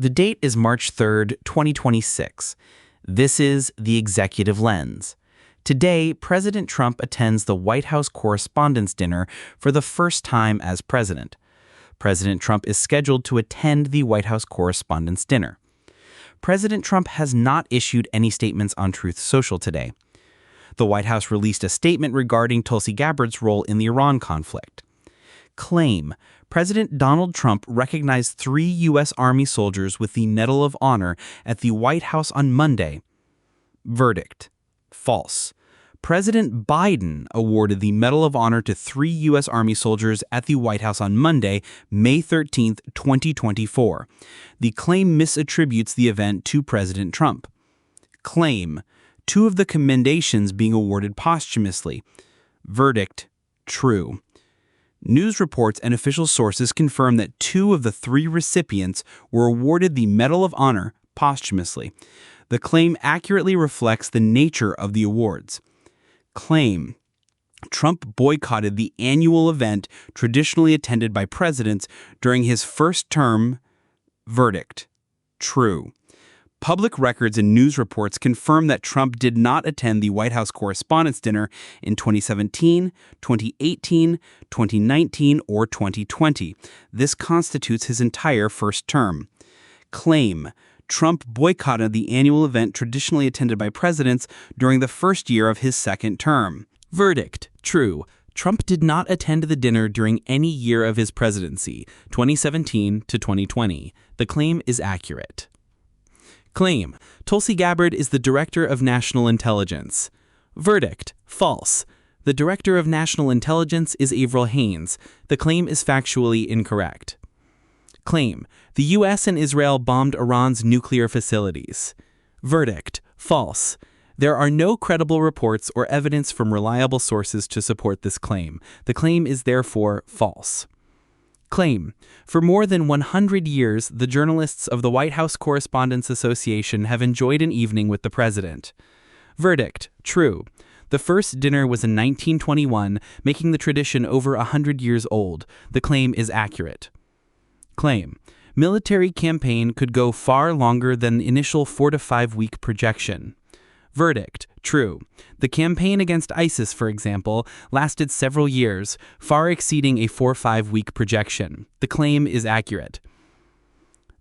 The date is March 3rd, 2026. This is the Executive Lens. Today, President Trump attends the White House Correspondents' Dinner for the first time as president. President Trump is scheduled to attend the White House Correspondents' Dinner. President Trump has not issued any statements on Truth Social today. The White House released a statement regarding Tulsi Gabbard's role in the Iran conflict. Claim: President Donald Trump recognized 3 U.S. Army soldiers with the Medal of Honor at the White House on Monday. Verdict: false. President Biden awarded the Medal of Honor to 3 U.S. Army soldiers at the White House on Monday, May 13, 2024. The claim misattributes the event to President Trump. Claim: 2 of the commendations being awarded posthumously. Verdict: true. News reports and official sources confirm that 2 of the 3 recipients were awarded the Medal of Honor posthumously. The claim accurately reflects the nature of the awards. Claim: Trump boycotted the annual event traditionally attended by presidents during his first term. Verdict: true. Public records and news reports confirm that Trump did not attend the White House Correspondents' Dinner in 2017, 2018, 2019, or 2020. This constitutes his entire first term. Claim: Trump boycotted the annual event traditionally attended by presidents during the first year of his second term. Verdict: true. Trump did not attend the dinner during any year of his presidency, 2017 to 2020. The claim is accurate. Claim: Tulsi Gabbard is the Director of National Intelligence. Verdict: false. The Director of National Intelligence is Avril Haines. The claim is factually incorrect. Claim: the U.S. and Israel bombed Iran's nuclear facilities. Verdict: false. There are no credible reports or evidence from reliable sources to support this claim. The claim is therefore false. Claim: for more than 100 years, the journalists of the White House Correspondents Association have enjoyed an evening with the president. Verdict: true. The first dinner was in 1921, making the tradition over 100 years old. The claim is accurate. Claim: military campaign could go far longer than the initial 4 to 5 week projection. Verdict: true. The campaign against ISIS, for example, lasted several years, far exceeding a 4-5 week projection. The claim is accurate.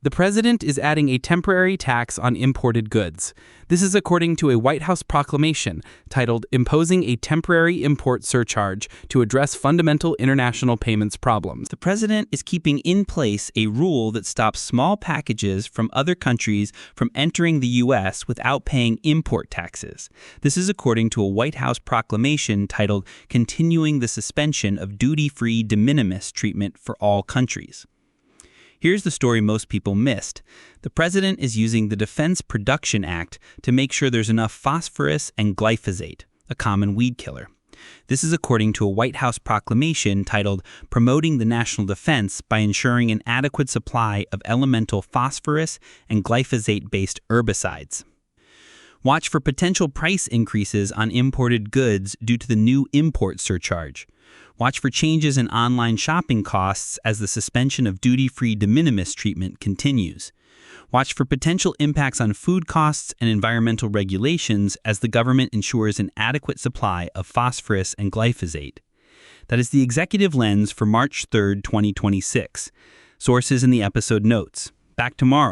The president is adding a temporary tax on imported goods. This is according to a White House proclamation titled "Imposing a Temporary Import Surcharge to Address Fundamental International Payments Problems." The president is keeping in place a rule that stops small packages from other countries from entering the U.S. without paying import taxes. This is according to a White House proclamation titled "Continuing the Suspension of Duty-Free de minimis Treatment for All Countries." Here's the story most people missed. The president is using the Defense Production Act to make sure there's enough phosphorus and glyphosate, a common weed killer. This is according to a White House proclamation titled "Promoting the National Defense by Ensuring an Adequate Supply of Elemental Phosphorus and Glyphosate-Based Herbicides." Watch for potential price increases on imported goods due to the new import surcharge. Watch for changes in online shopping costs as the suspension of duty-free de minimis treatment continues. Watch for potential impacts on food costs and environmental regulations as the government ensures an adequate supply of phosphorus and glyphosate. That is the Executive Lens for March 3rd, 2026. Sources in the episode notes. Back tomorrow.